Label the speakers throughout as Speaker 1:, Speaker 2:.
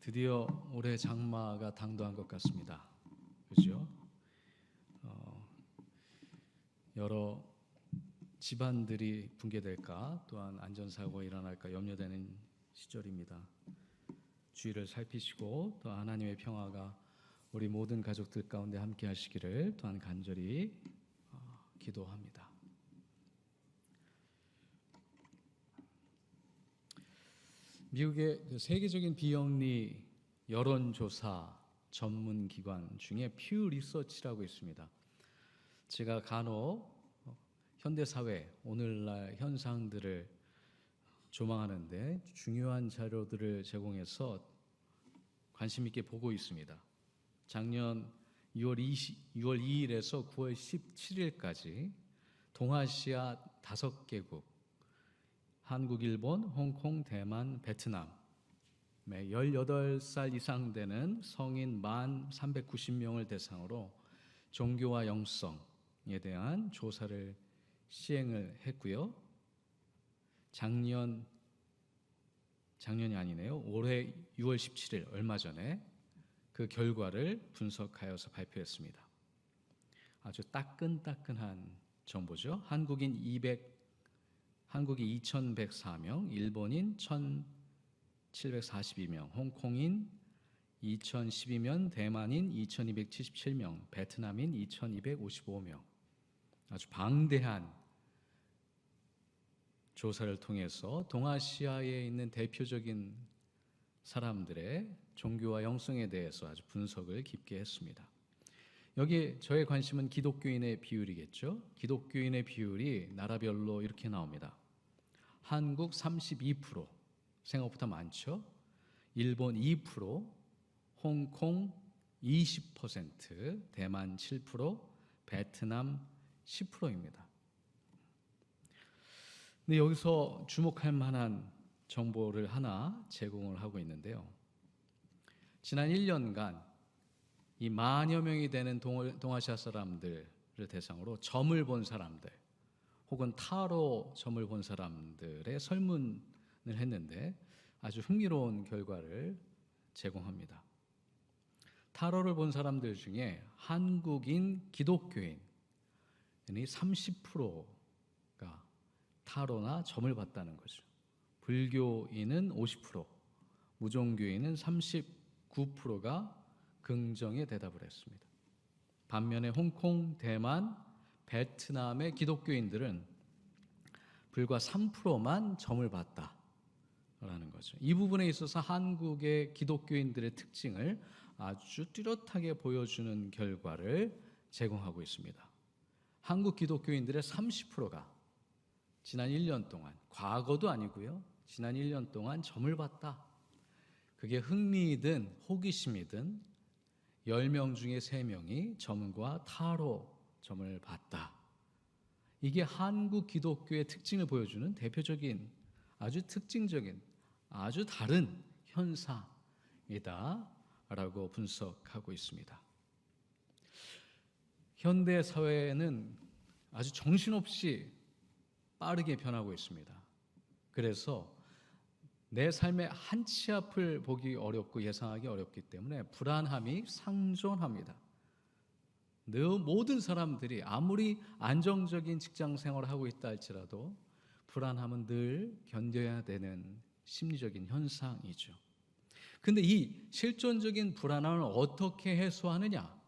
Speaker 1: 드디어 올해 장마가 당도한 것 같습니다. 그죠? 여러 집안들이 붕괴될까, 또한 안전사고가 일어날까 염려되는 시절입니다. 주의를 살피시고 또 하나님의 평화가 우리 모든 가족들 가운데 함께 하시기를 또한 간절히 기도합니다. 미국의 세계적인 비영리 여론조사 전문 기관 중에 퓨 리서치라고 있습니다. 제가 간혹 현대사회 오늘날 현상들을 조망하는데 중요한 자료들을 제공해서 관심 있게 보고 있습니다. 작년 6월 2일에서 9월 17일까지 동아시아 5개국 한국, 일본, 홍콩, 대만, 베트남 18살 이상 되는 성인 1390명을 대상으로 종교와 영성에 대한 조사를 시행을 했고요. 작년이 아니네요. 올해 6월 17일 얼마 전에 그 결과를 분석하여서 발표했습니다. 아주 따끈따끈한 정보죠. 한국이 2104명, 일본인 1742명, 홍콩인 2012명, 대만인 2277명, 베트남인 2255명. 아주 방대한 조사를 통해서 동아시아에 있는 대표적인 사람들의 종교와 영성에 대해서 아주 분석을 깊게 했습니다. 여기 저의 관심은 기독교인의 비율이겠죠. 기독교인의 비율이 나라별로 이렇게 나옵니다. 한국 32%, 생각보다 많죠. 일본 2%, 홍콩 20%, 대만 7%, 베트남 10%입니다. 근데 여기서 주목할 만한 정보를 하나 제공을 하고 있는데요. 지난 1년간 이 만여 명이 되는 동아시아 사람들을 대상으로 점을 본 사람들 혹은 타로 점을 본 사람들의 설문을 했는데 아주 흥미로운 결과를 제공합니다. 타로를 본 사람들 중에 한국인 기독교인이 30%가 타로나 점을 봤다는 거죠. 불교인은 50%, 무종교인은 39%가 긍정의 대답을 했습니다. 반면에 홍콩, 대만, 베트남의 기독교인들은 불과 3%만 점을 봤다라는 거죠. 이 부분에 있어서 한국의 기독교인들의 특징을 아주 뚜렷하게 보여주는 결과를 제공하고 있습니다. 한국 기독교인들의 30%가 지난 1년 동안, 과거도 아니고요, 지난 1년 동안 점을 봤다. 그게 흥미이든 호기심이든 10명 중에 3명이 점과 타로 점을 봤다. 이게 한국 기독교의 특징을 보여주는 대표적인 아주 특징적인 아주 다른 현상이다라고 분석하고 있습니다. 현대 사회는 아주 정신없이 빠르게 변하고 있습니다. 그래서 내 삶의 한 치 앞을 보기 어렵고 예상하기 어렵기 때문에 불안함이 상존합니다. 모든 사람들이 아무리 안정적인 직장 생활을 하고 있다 할지라도 불안함은 늘 견뎌야 되는 심리적인 현상이죠. 그런데 이 실존적인 불안함을 어떻게 해소하느냐,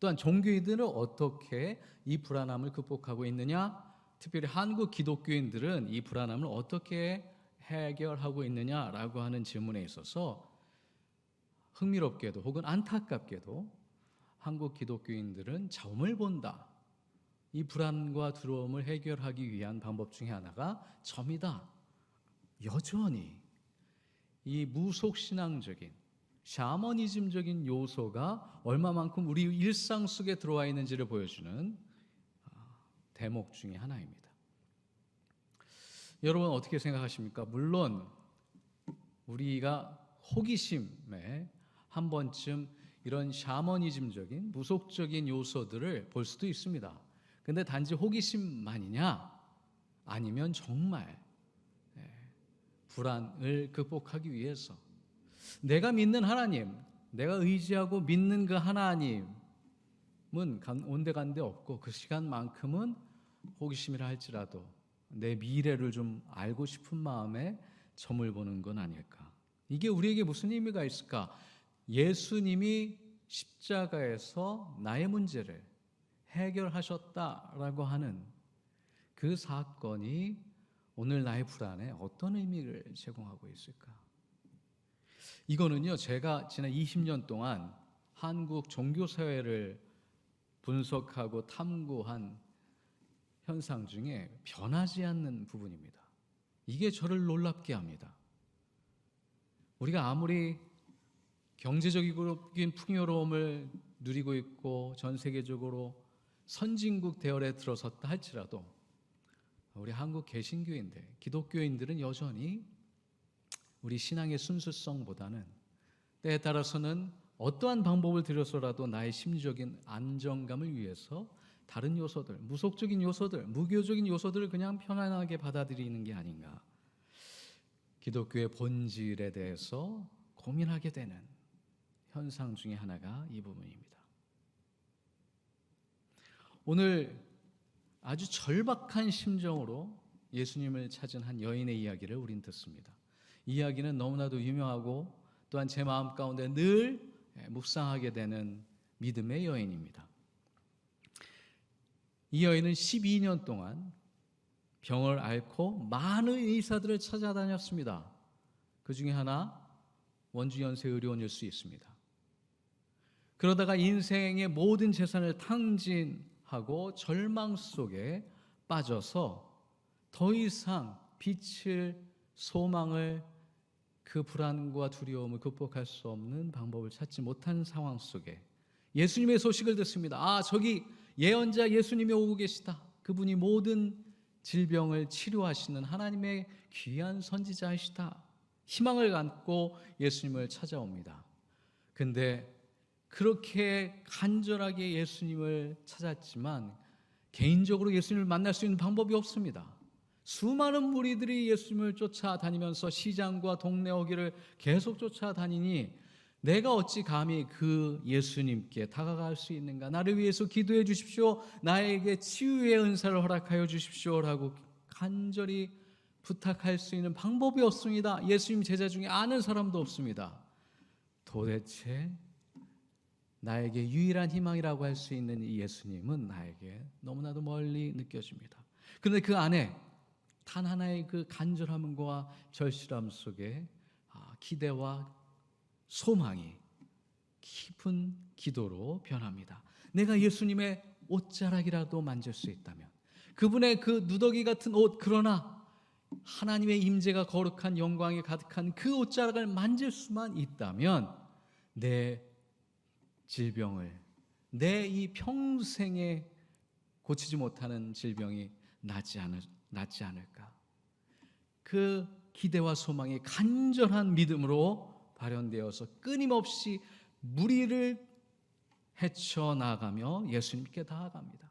Speaker 1: 또한 종교인들은 어떻게 이 불안함을 극복하고 있느냐, 특별히 한국 기독교인들은 이 불안함을 어떻게 해결하고 있느냐라고 하는 질문에 있어서 흥미롭게도 혹은 안타깝게도 한국 기독교인들은 점을 본다. 이 불안과 두려움을 해결하기 위한 방법 중에 하나가 점이다. 여전히 이 무속신앙적인 샤머니즘적인 요소가 얼마만큼 우리 일상 속에 들어와 있는지를 보여주는 대목 중에 하나입니다. 여러분 어떻게 생각하십니까? 물론 우리가 호기심에 한 번쯤 이런 샤머니즘적인 무속적인 요소들을 볼 수도 있습니다. 근데 단지 호기심만이냐? 아니면 정말 불안을 극복하기 위해서 내가 믿는 하나님, 내가 의지하고 믿는 그 하나님은 온데간데 없고 그 시간만큼은 호기심이라 할지라도 내 미래를 좀 알고 싶은 마음에 점을 보는 건 아닐까. 이게 우리에게 무슨 의미가 있을까? 예수님이 십자가에서 나의 문제를 해결하셨다라고 하는 그 사건이 오늘 나의 불안에 어떤 의미를 제공하고 있을까? 이거는요, 제가 지난 20년 동안 한국 종교사회를 분석하고 탐구한 현상 중에 변하지 않는 부분입니다. 이게 저를 놀랍게 합니다. 우리가 아무리 경제적인 풍요로움을 누리고 있고 전 세계적으로 선진국 대열에 들어섰다 할지라도 우리 한국 개신교인들, 기독교인들은 여전히 우리 신앙의 순수성보다는 때에 따라서는 어떠한 방법을 들여서라도 나의 심리적인 안정감을 위해서 다른 요소들, 무속적인 요소들, 무교적인 요소들을 그냥 편안하게 받아들이는 게 아닌가. 기독교의 본질에 대해서 고민하게 되는 현상 중에 하나가 이 부분입니다. 오늘 아주 절박한 심정으로 예수님을 찾은 한 여인의 이야기를 우린 듣습니다. 이 이야기는 너무나도 유명하고 또한 제 마음 가운데 늘 묵상하게 되는 믿음의 여인입니다. 이 여인은 12년 동안 병을 앓고 많은 의사들을 찾아다녔습니다. 그 중에 하나 원주연세의료원일 수 있습니다. 그러다가 인생의 모든 재산을 탕진하고 절망 속에 빠져서 더 이상 빛을, 소망을, 그 불안과 두려움을 극복할 수 없는 방법을 찾지 못한 상황 속에 예수님의 소식을 듣습니다. 저기 예언자 예수님이 오고 계시다. 그분이 모든 질병을 치료하시는 하나님의 귀한 선지자이시다. 희망을 갖고 예수님을 찾아옵니다. 근데 그렇게 간절하게 예수님을 찾았지만 개인적으로 예수님을 만날 수 있는 방법이 없습니다. 수많은 무리들이 예수님을 쫓아다니면서 시장과 동네 어귀를 계속 쫓아다니니 내가 어찌 감히 그 예수님께 다가갈 수 있는가? 나를 위해서 기도해 주십시오. 나에게 치유의 은사를 허락하여 주십시오라고 간절히 부탁할 수 있는 방법이 없습니다. 예수님 제자 중에 아는 사람도 없습니다. 도대체 나에게 유일한 희망이라고 할 수 있는 이 예수님은 나에게 너무나도 멀리 느껴집니다. 그런데 그 안에 단 하나의 그 간절함과 절실함 속에 기대와 소망이 깊은 기도로 변합니다. 내가 예수님의 옷자락이라도 만질 수 있다면, 그분의 그 누더기 같은 옷, 그러나 하나님의 임재가 거룩한 영광이 가득한 그 옷자락을 만질 수만 있다면 내 질병을, 내 이 평생에 고치지 못하는 질병이 낫지 않을까. 그 기대와 소망이 간절한 믿음으로 발현되어서 끊임없이 무리를 헤쳐나가며 예수님께 다가갑니다.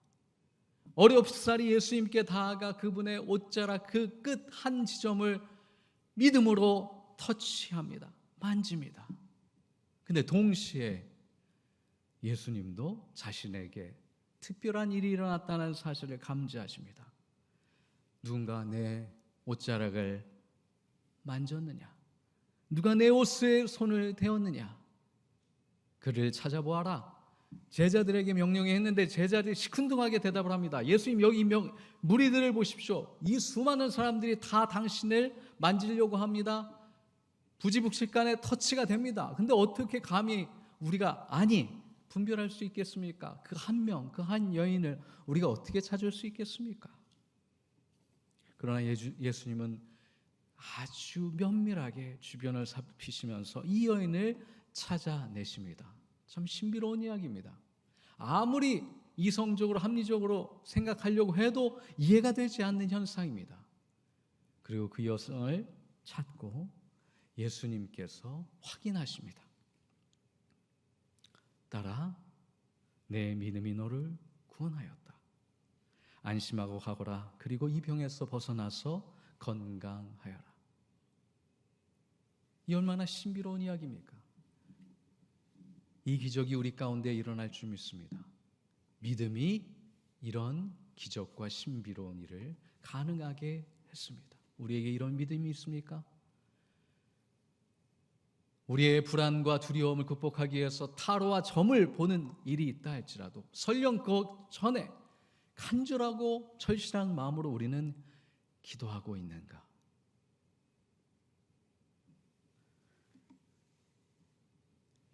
Speaker 1: 어렵사리 예수님께 다가가 그분의 옷자락 그 끝 한 지점을 믿음으로 터치합니다. 만집니다. 근데 동시에 예수님도 자신에게 특별한 일이 일어났다는 사실을 감지하십니다. 누군가 내 옷자락을 만졌느냐? 누가 내 옷에 손을 대었느냐? 그를 찾아보아라. 제자들에게 명령했는데 제자들이 시큰둥하게 대답을 합니다. 예수님, 여기 무리들을 보십시오. 이 수많은 사람들이 다 당신을 만지려고 합니다. 부지불식간에 터치가 됩니다. 근데 어떻게 감히 우리가 분별할 수 있겠습니까? 그 한 명, 그 한 여인을 우리가 어떻게 찾을 수 있겠습니까? 그러나 예수님은 아주 면밀하게 주변을 살피시면서 이 여인을 찾아내십니다. 참 신비로운 이야기입니다. 아무리 이성적으로 합리적으로 생각하려고 해도 이해가 되지 않는 현상입니다. 그리고 그 여성을 찾고 예수님께서 확인하십니다. 따라 내 믿음이 너를 구원하였다. 안심하고 가거라. 그리고 이 병에서 벗어나서 건강하여라. 이 얼마나 신비로운 이야기입니까? 이 기적이 우리 가운데 일어날 줄 믿습니다. 믿음이 이런 기적과 신비로운 일을 가능하게 했습니다. 우리에게 이런 믿음이 있습니까? 우리의 불안과 두려움을 극복하기 위해서 타로와 점을 보는 일이 있다 할지라도 설령 그 전에 간절하고 절실한 마음으로 우리는 기도하고 있는가?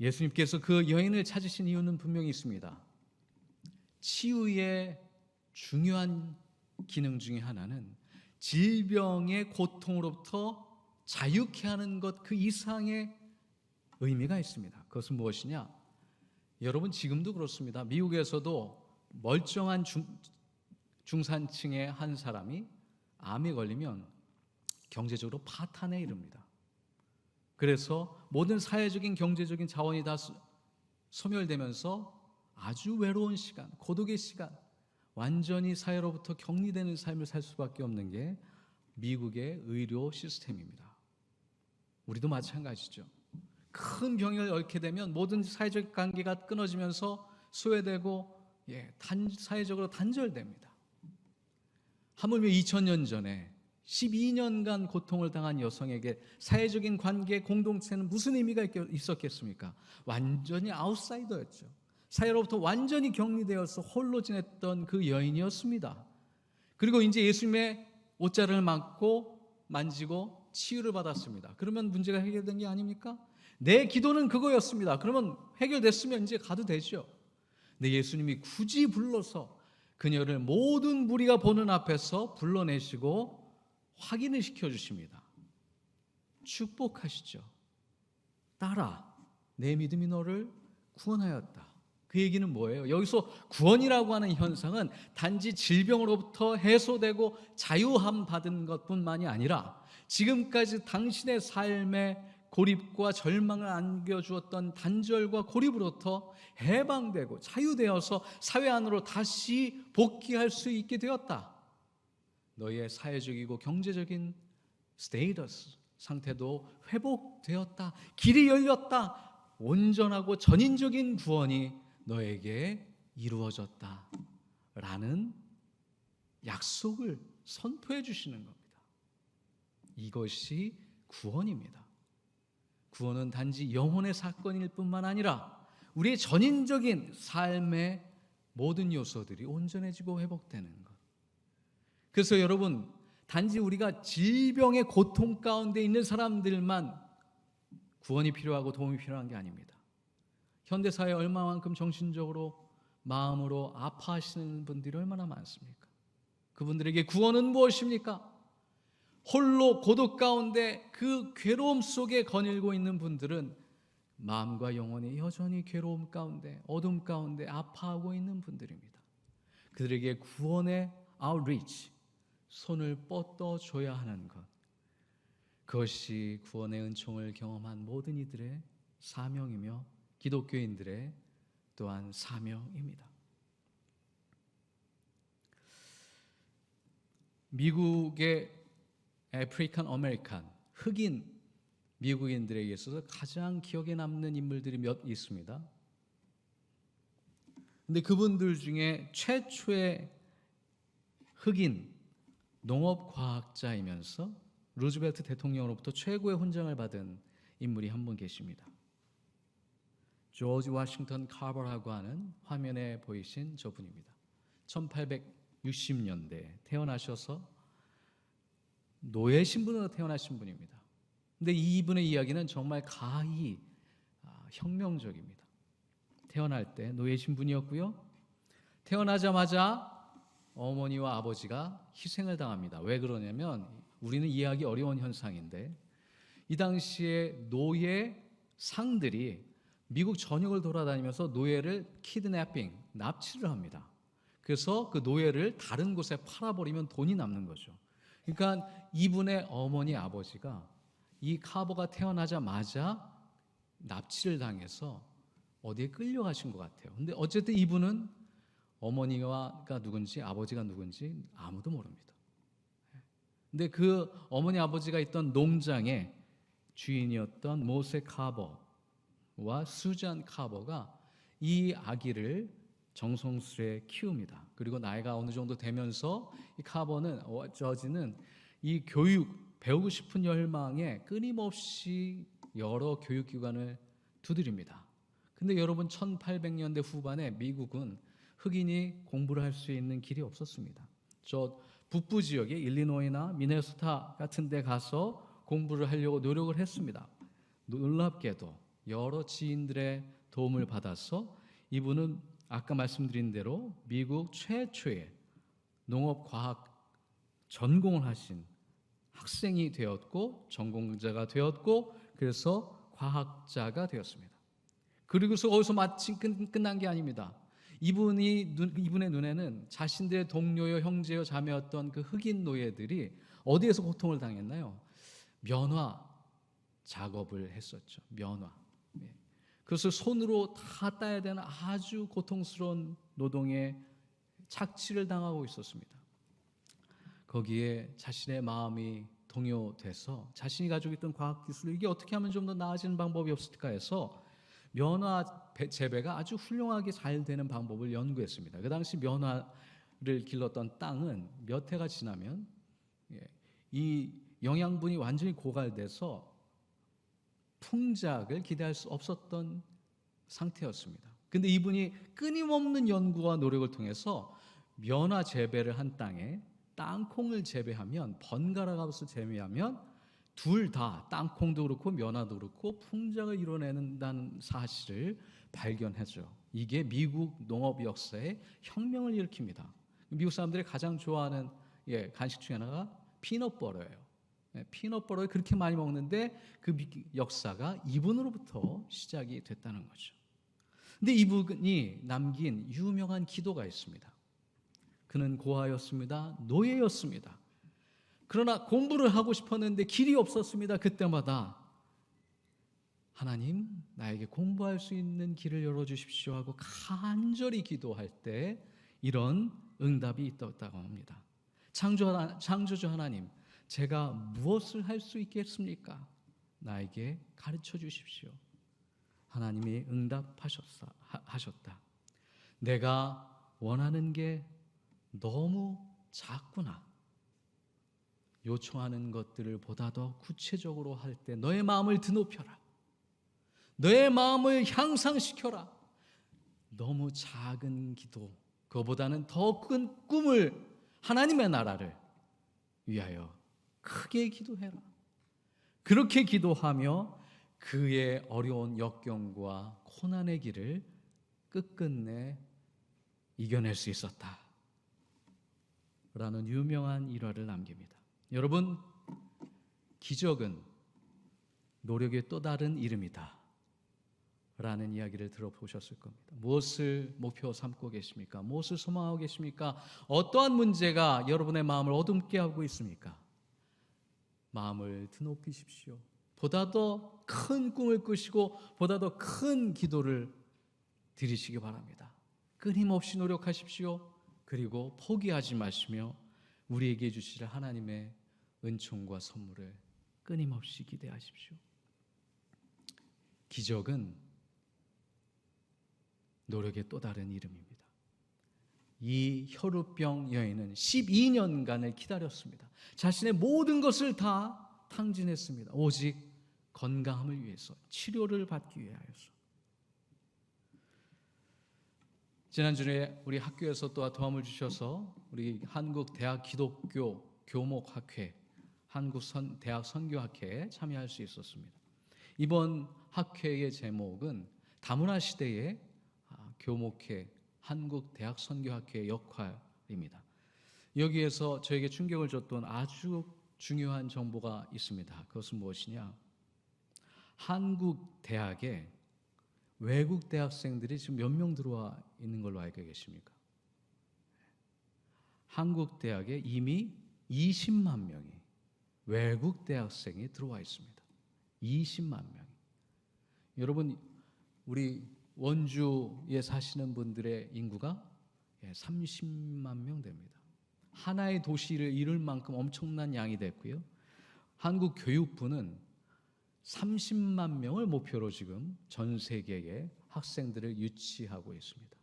Speaker 1: 예수님께서 그 여인을 찾으신 이유는 분명히 있습니다. 치유의 중요한 기능 중에 하나는 질병의 고통으로부터 자유케 하는 것 그 이상의 의미가 있습니다. 그것은 무엇이냐? 여러분 지금도 그렇습니다. 미국에서도 멀쩡한 중산층의 한 사람이 암에 걸리면 경제적으로 파탄에 이릅니다. 그래서 모든 사회적인 경제적인 자원이 다 소멸되면서 아주 외로운 시간, 고독의 시간, 완전히 사회로부터 격리되는 삶을 살 수밖에 없는 게 미국의 의료 시스템입니다. 우리도 마찬가지죠. 큰 병을 앓게 되면 모든 사회적 관계가 끊어지면서 소외되고 사회적으로 단절됩니다. 하물며 2000년 전에 12년간 고통을 당한 여성에게 사회적인 관계 공동체는 무슨 의미가 있었겠습니까? 완전히 아웃사이더였죠. 사회로부터 완전히 격리되어서 홀로 지냈던 그 여인이었습니다. 그리고 이제 예수님의 옷자를 만지고 치유를 받았습니다. 그러면 문제가 해결된 게 아닙니까? 내 기도는 그거였습니다. 그러면 해결됐으면 이제 가도 되죠. 근데 예수님이 굳이 불러서 그녀를 모든 무리가 보는 앞에서 불러내시고 확인을 시켜주십니다. 축복하시죠. 딸아, 내 믿음이 너를 구원하였다. 그 얘기는 뭐예요? 여기서 구원이라고 하는 현상은 단지 질병으로부터 해소되고 자유함 받은 것뿐만이 아니라 지금까지 당신의 삶에 고립과 절망을 안겨주었던 단절과 고립으로부터 해방되고 자유되어서 사회 안으로 다시 복귀할 수 있게 되었다. 너의 사회적이고 경제적인 스테이터스 상태도 회복되었다. 길이 열렸다. 온전하고 전인적인 구원이 너에게 이루어졌다. 라는 약속을 선포해 주시는 겁니다. 이것이 구원입니다. 구원은 단지 영혼의 사건일 뿐만 아니라 우리의 전인적인 삶의 모든 요소들이 온전해지고 회복되는 것. 그래서 여러분, 단지 우리가 질병의 고통 가운데 있는 사람들만 구원이 필요하고 도움이 필요한 게 아닙니다. 현대사회에 얼마만큼 정신적으로 마음으로 아파하시는 분들이 얼마나 많습니까? 그분들에게 구원은 무엇입니까? 홀로 고독 가운데 그 괴로움 속에 거닐고 있는 분들은 마음과 영혼이 여전히 괴로움 가운데 어둠 가운데 아파하고 있는 분들입니다. 그들에게 구원의 outreach, 손을 뻗어줘야 하는 것, 그것이 구원의 은총을 경험한 모든 이들의 사명이며 기독교인들의 또한 사명입니다. 미국의 아프리칸 아메리칸 흑인 미국인들에게 있어서 가장 기억에 남는 인물들이 몇 있습니다. 근데 그분들 중에 최초의 흑인 농업과학자이면서 루즈벨트 대통령으로부터 최고의 훈장을 받은 인물이 한 분 계십니다. 조지 워싱턴 카버라고 하는 화면에 보이신 저분입니다. 1860년대에 태어나셔서 노예 신분으로 태어나신 분입니다. 근데 이분의 이야기는 정말 가히 혁명적입니다. 태어날 때 노예 신분이었고요. 태어나자마자 어머니와 아버지가 희생을 당합니다. 왜 그러냐면 우리는 이해하기 어려운 현상인데 이 당시에 노예 상들이 미국 전역을 돌아다니면서 노예를 키드내핑, 납치를 합니다. 그래서 그 노예를 다른 곳에 팔아버리면 돈이 남는 거죠. 그러니까 이분의 어머니 아버지가 이 카버가 태어나자마자 납치를 당해서 어디에 끌려가신 것 같아요. 근데 어쨌든 이분은 어머니가 누군지 아버지가 누군지 아무도 모릅니다. 근데 그 어머니 아버지가 있던 농장에 주인이었던 모세 카버와 수잔 카버가 이 아기를 정성스레 키웁니다. 그리고 나이가 어느 정도 되면서 이 카버는 저지는 이 교육 배우고 싶은 열망에 끊임없이 여러 교육기관을 두드립니다. 근데 여러분 1800년대 후반에 미국은 흑인이 공부를 할 수 있는 길이 없었습니다. 저 북부 지역에 일리노이나 미네소타 같은 데 가서 공부를 하려고 노력을 했습니다. 놀랍게도 여러 지인들의 도움을 받아서 이분은 아까 말씀드린 대로 미국 최초의 농업과학 전공을 하신 학생이 되었고 전공자가 되었고 그래서 과학자가 되었습니다. 그리고서 거기서 마침 끝난 게 아닙니다. 이분의 눈에는 자신들의 동료여 형제여 자매였던 그 흑인 노예들이 어디에서 고통을 당했나요? 면화 작업을 했었죠. 면화. 그래서 손으로 다 따야 되는 아주 고통스러운 노동에 착취를 당하고 있었습니다. 거기에 자신의 마음이 동요돼서 자신이 가지고 있던 과학기술 이게 어떻게 하면 좀 더 나아지는 방법이 없을까 해서 면화 재배가 아주 훌륭하게 잘 되는 방법을 연구했습니다. 그 당시 면화를 길렀던 땅은 몇 해가 지나면 이 영양분이 완전히 고갈돼서 풍작을 기대할 수 없었던 상태였습니다. 근데 이분이 끊임없는 연구와 노력을 통해서 면화 재배를 한 땅에 땅콩을 재배하면 번갈아 가면서 재배하면 둘 다 땅콩도 그렇고 면화도 그렇고 풍작을 이뤄낸다는 사실을 발견했죠. 이게 미국 농업 역사의 혁명을 일으킵니다. 미국 사람들이 가장 좋아하는 간식 중에 하나가 피넛버터예요. 피넛버터를 그렇게 많이 먹는데 그 역사가 이분으로부터 시작이 됐다는 거죠. 근데 이분이 남긴 유명한 기도가 있습니다. 그는 고아였습니다. 노예였습니다. 그러나 공부를 하고 싶었는데 길이 없었습니다. 그때마다 하나님 나에게 공부할 수 있는 길을 열어주십시오 하고 간절히 기도할 때 이런 응답이 있었다고 합니다. 창조주 하나님 제가 무엇을 할 수 있겠습니까? 나에게 가르쳐 주십시오. 하나님이 응답하셨다. 내가 원하는 게 너무 작구나. 요청하는 것들을 보다 더 구체적으로 할 때 너의 마음을 드높여라. 너의 마음을 향상시켜라. 너무 작은 기도, 그거보다는 더 큰 꿈을 하나님의 나라를 위하여 크게 기도해라. 그렇게 기도하며 그의 어려운 역경과 고난의 길을 끝끝내 이겨낼 수 있었다. 라는 유명한 일화를 남깁니다. 여러분, 기적은 노력의 또 다른 이름이다. 라는 이야기를 들어보셨을 겁니다. 무엇을 목표 삼고 계십니까? 무엇을 소망하고 계십니까? 어떠한 문제가 여러분의 마음을 어둡게 하고 있습니까? 마음을 드높이십시오. 보다 더 큰 꿈을 꾸시고 보다 더 큰 기도를 드리시기 바랍니다. 끊임없이 노력하십시오. 그리고 포기하지 마시며 우리에게 주실 하나님의 은총과 선물을 끊임없이 기대하십시오. 기적은 노력의 또 다른 이름입니다. 이 혈우병 여인은 12년간을 기다렸습니다. 자신의 모든 것을 다 탕진했습니다. 오직 건강함을 위해서, 치료를 받기 위하여서. 지난주에 우리 학교에서 또 도움을 주셔서 우리 한국 대학 기독교 교목학회, 한국 대학 선교학회에 참여할 수 있었습니다. 이번 학회의 제목은 다문화 시대의 교목회, 한국 대학 선교학회의 역할입니다. 여기에서 저에게 충격을 줬던 아주 중요한 정보가 있습니다. 그것은 무엇이냐? 한국 대학에 외국 대학생들이 지금 몇 명 들어와 있는 걸로 알고 계십니까? 한국 대학에 이미 20만 명이 외국 대학생이 들어와 있습니다. 20만 명이. 여러분, 우리 원주에 사시는 분들의 인구가 30만 명 됩니다. 하나의 도시를 이룰 만큼 엄청난 양이 됐고요. 한국 교육부는 30만 명을 목표로 지금 전 세계의 학생들을 유치하고 있습니다.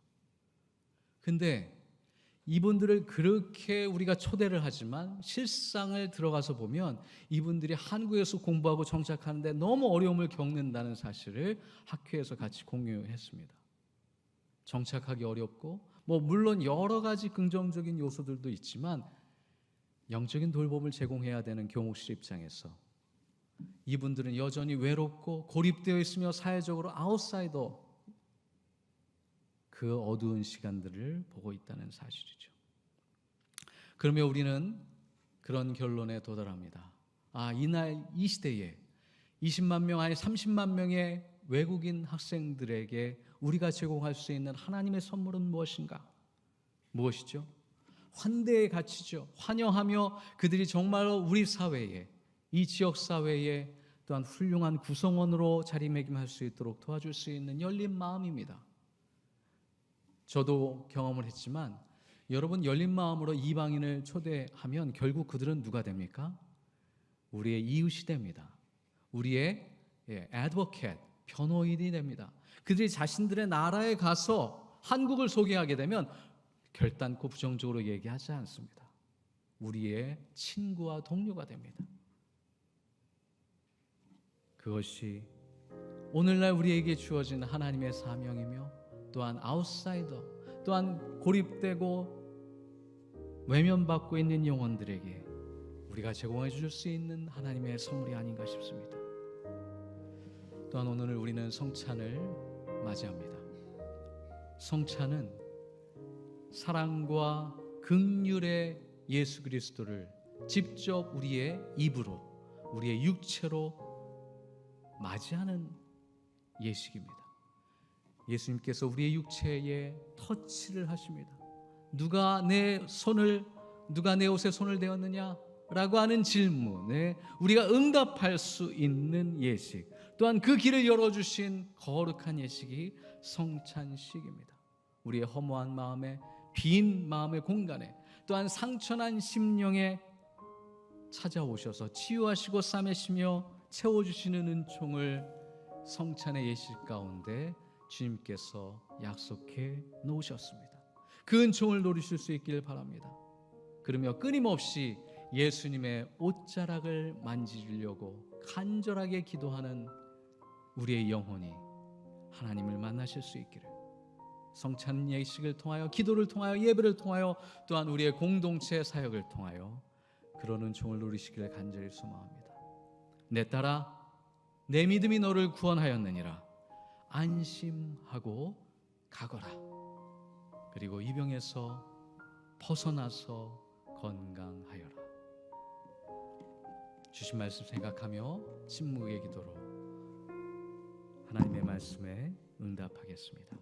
Speaker 1: 근데 이분들을 그렇게 우리가 초대를 하지만 실상을 들어가서 보면 이분들이 한국에서 공부하고 정착하는데 너무 어려움을 겪는다는 사실을 학회에서 같이 공유했습니다. 정착하기 어렵고 물론 여러 가지 긍정적인 요소들도 있지만 영적인 돌봄을 제공해야 되는 교목실 입장에서 이분들은 여전히 외롭고 고립되어 있으며 사회적으로 아웃사이더, 그 어두운 시간들을 보고 있다는 사실이죠. 그러면 우리는 그런 결론에 도달합니다. 이날 이 시대에 20만 명 아니 30만 명의 외국인 학생들에게 우리가 제공할 수 있는 하나님의 선물은 무엇인가? 무엇이죠? 환대의 가치죠. 환영하며 그들이 정말로 우리 사회에, 이 지역 사회에 또한 훌륭한 구성원으로 자리매김할 수 있도록 도와줄 수 있는 열린 마음입니다. 저도 경험을 했지만 여러분, 열린 마음으로 이방인을 초대하면 결국 그들은 누가 됩니까? 우리의 이웃이 됩니다. 우리의 advocate, 변호인이 됩니다. 그들이 자신들의 나라에 가서 한국을 소개하게 되면 결단코 부정적으로 얘기하지 않습니다. 우리의 친구와 동료가 됩니다. 그것이 오늘날 우리에게 주어진 하나님의 사명이며 또한 아웃사이더, 또한 고립되고 외면받고 있는 영혼들에게 우리가 제공해 줄 수 있는 하나님의 선물이 아닌가 싶습니다. 또한 오늘 우리는 성찬을 맞이합니다. 성찬은 사랑과 긍휼의 예수 그리스도를 직접 우리의 입으로, 우리의 육체로 맞이하는 예식입니다. 예수님께서 우리의 육체에 터치를 하십니다. 누가 내 옷에 손을 대었느냐? 라고 하는 질문에 우리가 응답할 수 있는 예식, 또한 그 길을 열어주신 거룩한 예식이 성찬식입니다. 우리의 허무한 마음에, 빈 마음의 공간에, 또한 상처난 심령에 찾아오셔서 치유하시고 싸매시며 채워주시는 은총을 성찬의 예식 가운데 주님께서 약속해 놓으셨습니다. 그 은총을 누리실 수 있길 바랍니다. 그러며 끊임없이 예수님의 옷자락을 만지려고 간절하게 기도하는 우리의 영혼이 하나님을 만나실 수 있기를, 성찬 예식을 통하여, 기도를 통하여, 예배를 통하여, 또한 우리의 공동체 사역을 통하여 그런 은총을 누리시기를 간절히 소망합니다. 내 딸아, 내 믿음이 너를 구원하였느니라. 안심하고 가거라. 그리고 이 병에서 벗어나서 건강하여라. 주신 말씀 생각하며 침묵의 기도로 하나님의 말씀에 응답하겠습니다.